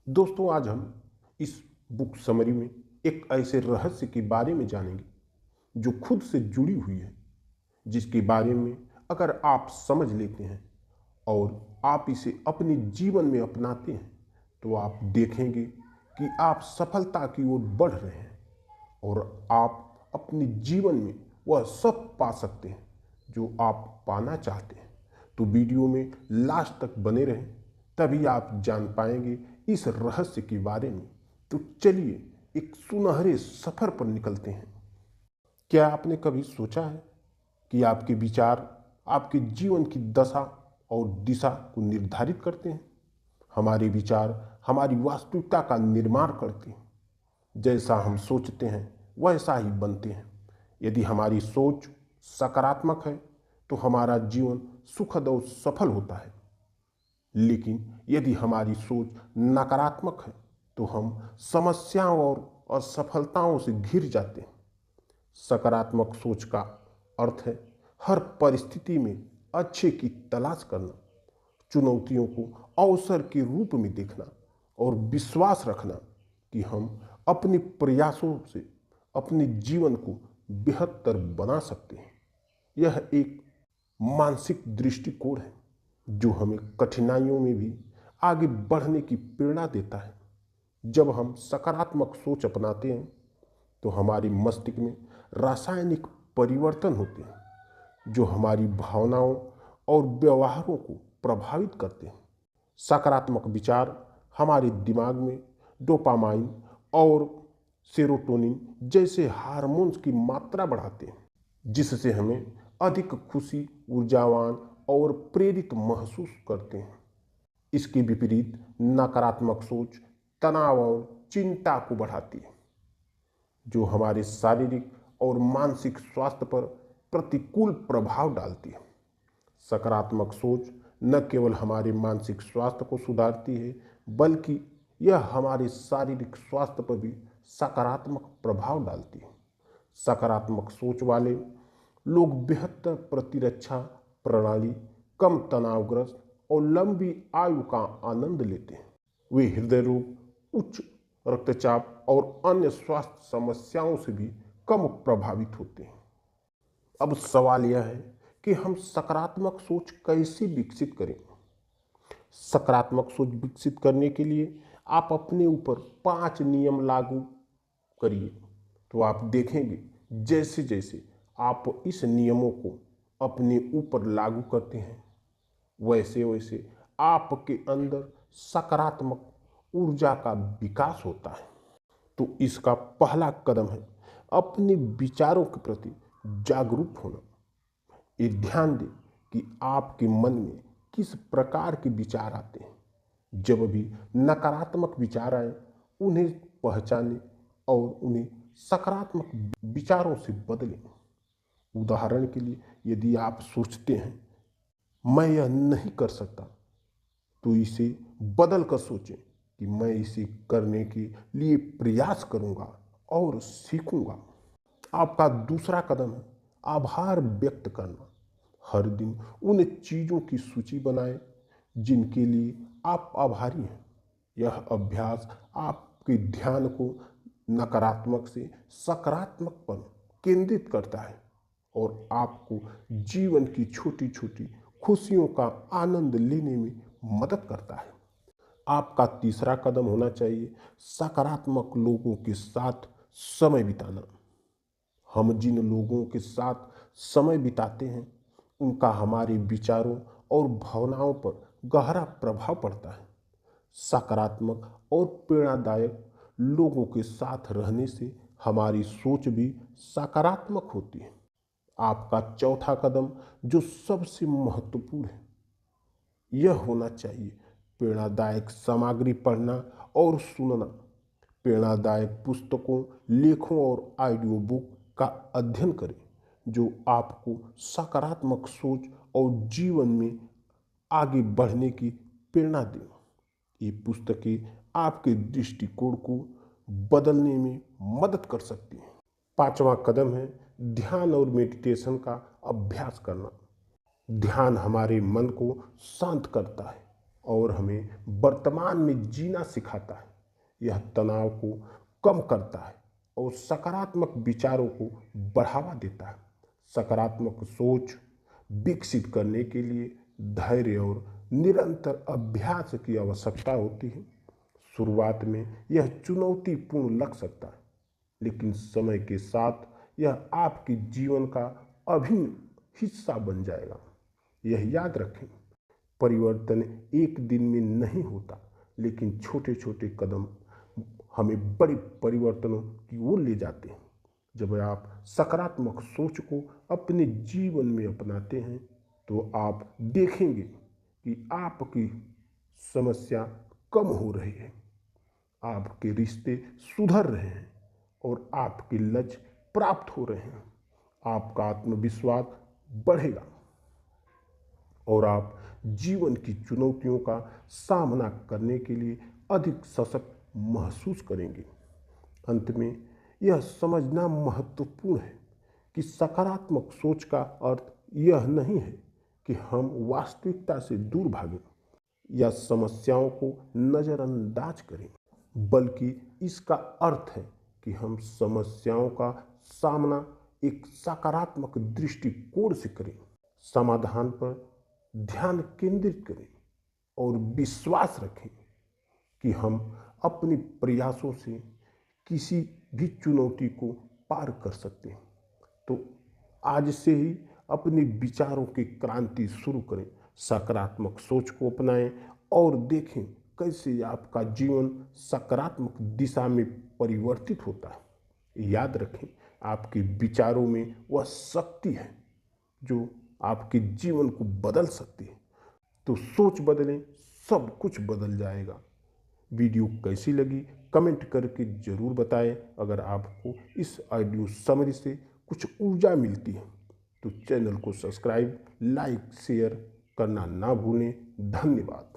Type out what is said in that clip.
दोस्तों, आज हम इस बुक समरी में एक ऐसे रहस्य के बारे में जानेंगे जो खुद से जुड़ी हुई है, जिसके बारे में अगर आप समझ लेते हैं और आप इसे अपने जीवन में अपनाते हैं तो आप देखेंगे कि आप सफलता की ओर बढ़ रहे हैं और आप अपने जीवन में वह सब पा सकते हैं जो आप पाना चाहते हैं। तो वीडियो में लास्ट तक बने रहें, तभी आप जान पाएंगे इस रहस्य के बारे में। तो चलिए एक सुनहरे सफर पर निकलते हैं। क्या आपने कभी सोचा है कि आपके विचार आपके जीवन की दशा और दिशा को निर्धारित करते हैं? हमारे विचार हमारी वास्तविकता का निर्माण करते हैं। जैसा हम सोचते हैं वैसा ही बनते हैं। यदि हमारी सोच सकारात्मक है तो हमारा जीवन सुखद और सफल होता है, लेकिन यदि हमारी सोच नकारात्मक है तो हम समस्याओं और असफलताओं से घिर जाते हैं। सकारात्मक सोच का अर्थ है हर परिस्थिति में अच्छे की तलाश करना, चुनौतियों को अवसर के रूप में देखना और विश्वास रखना कि हम अपने प्रयासों से अपने जीवन को बेहतर बना सकते हैं। यह एक मानसिक दृष्टिकोण है जो हमें कठिनाइयों में भी आगे बढ़ने की प्रेरणा देता है। जब हम सकारात्मक सोच अपनाते हैं तो हमारे मस्तिष्क में रासायनिक परिवर्तन होते हैं जो हमारी भावनाओं और व्यवहारों को प्रभावित करते हैं। सकारात्मक विचार हमारे दिमाग में डोपामाइन और सेरोटोनिन जैसे हार्मोन्स की मात्रा बढ़ाते हैं, जिससे हमें अधिक खुशी, ऊर्जावान और प्रेरित महसूस करते हैं। इसके विपरीत नकारात्मक सोच तनाव और चिंता को बढ़ाती है, जो हमारे शारीरिक और मानसिक स्वास्थ्य पर प्रतिकूल प्रभाव डालती है। सकारात्मक सोच न केवल हमारे मानसिक स्वास्थ्य को सुधारती है, बल्कि यह हमारे शारीरिक स्वास्थ्य पर भी सकारात्मक प्रभाव डालती है। सकारात्मक सोच वाले लोग बेहतर प्रतिरक्षा प्रणाली, कम तनावग्रस्त और लंबी आयु का आनंद लेते हैं। वे हृदय रोग, उच्च रक्तचाप और अन्य स्वास्थ्य समस्याओं से भी कम प्रभावित होते हैं। अब सवाल यह है कि हम सकारात्मक सोच कैसे विकसित करें। सकारात्मक सोच विकसित करने के लिए आप अपने ऊपर 5 नियम लागू करिए, तो आप देखेंगे जैसे जैसे आप इस नियमों को अपने ऊपर लागू करते हैं वैसे वैसे आपके अंदर सकारात्मक ऊर्जा का विकास होता है। तो इसका पहला कदम है अपने विचारों के प्रति जागरूक होना। ये ध्यान दें कि आपके मन में किस प्रकार के विचार आते हैं। जब भी नकारात्मक विचार आए उन्हें पहचानें और उन्हें सकारात्मक विचारों से बदलें। उदाहरण के लिए, यदि आप सोचते हैं मैं यह नहीं कर सकता, तो इसे बदल कर सोचें कि मैं इसे करने के लिए प्रयास करूंगा और सीखूंगा। आपका दूसरा कदम है आभार व्यक्त करना। हर दिन उन चीज़ों की सूची बनाएं जिनके लिए आप आभारी हैं। यह अभ्यास आपके ध्यान को नकारात्मक से सकारात्मक पर केंद्रित करता है और आपको जीवन की छोटी छोटी खुशियों का आनंद लेने में मदद करता है। आपका तीसरा कदम होना चाहिए सकारात्मक लोगों के साथ समय बिताना। हम जिन लोगों के साथ समय बिताते हैं उनका हमारे विचारों और भावनाओं पर गहरा प्रभाव पड़ता है। सकारात्मक और प्रेरणादायक लोगों के साथ रहने से हमारी सोच भी सकारात्मक होती है। आपका चौथा कदम जो सबसे महत्वपूर्ण है, यह होना चाहिए प्रेरणादायक सामग्री पढ़ना और सुनना। प्रेरणादायक पुस्तकों, लेखों और ऑडियो बुक का अध्ययन करें जो आपको सकारात्मक सोच और जीवन में आगे बढ़ने की प्रेरणा दें। ये पुस्तकें आपके दृष्टिकोण को बदलने में मदद कर सकती हैं। पांचवा कदम है ध्यान और मेडिटेशन का अभ्यास करना। ध्यान हमारे मन को शांत करता है और हमें वर्तमान में जीना सिखाता है। यह तनाव को कम करता है और सकारात्मक विचारों को बढ़ावा देता है। सकारात्मक सोच विकसित करने के लिए धैर्य और निरंतर अभ्यास की आवश्यकता होती है। शुरुआत में यह चुनौतीपूर्ण लग सकता है, लेकिन समय के साथ यह आपके जीवन का अभिन्न हिस्सा बन जाएगा। यह याद रखें, परिवर्तन एक दिन में नहीं होता, लेकिन छोटे छोटे कदम हमें बड़े परिवर्तनों की ओर ले जाते हैं। जब आप सकारात्मक सोच को अपने जीवन में अपनाते हैं तो आप देखेंगे कि आपकी समस्या कम हो रही है, आपके रिश्ते सुधर रहे हैं और आपके लक्ष्य प्राप्त हो रहे हैं। आपका आत्मविश्वास बढ़ेगा और आप जीवन की चुनौतियों का सामना करने के लिए अधिक सशक्त महसूस करेंगे। अंत में यह समझना महत्वपूर्ण है कि सकारात्मक सोच का अर्थ यह नहीं है कि हम वास्तविकता से दूर भागें या समस्याओं को नज़रअंदाज करें, बल्कि इसका अर्थ है कि हम समस्याओं का सामना एक सकारात्मक दृष्टिकोण से करें, समाधान पर ध्यान केंद्रित करें और विश्वास रखें कि हम अपने प्रयासों से किसी भी चुनौती को पार कर सकते हैं। तो आज से ही अपने विचारों की क्रांति शुरू करें, सकारात्मक सोच को अपनाएं और देखें कैसे आपका जीवन सकारात्मक दिशा में परिवर्तित होता है। याद रखें, आपके विचारों में वह शक्ति है जो आपके जीवन को बदल सकती है। तो सोच बदलें, सब कुछ बदल जाएगा। वीडियो कैसी लगी कमेंट करके ज़रूर बताएं। अगर आपको इस ऑडियो समरी से कुछ ऊर्जा मिलती है तो चैनल को सब्सक्राइब, लाइक, शेयर करना ना भूलें। धन्यवाद।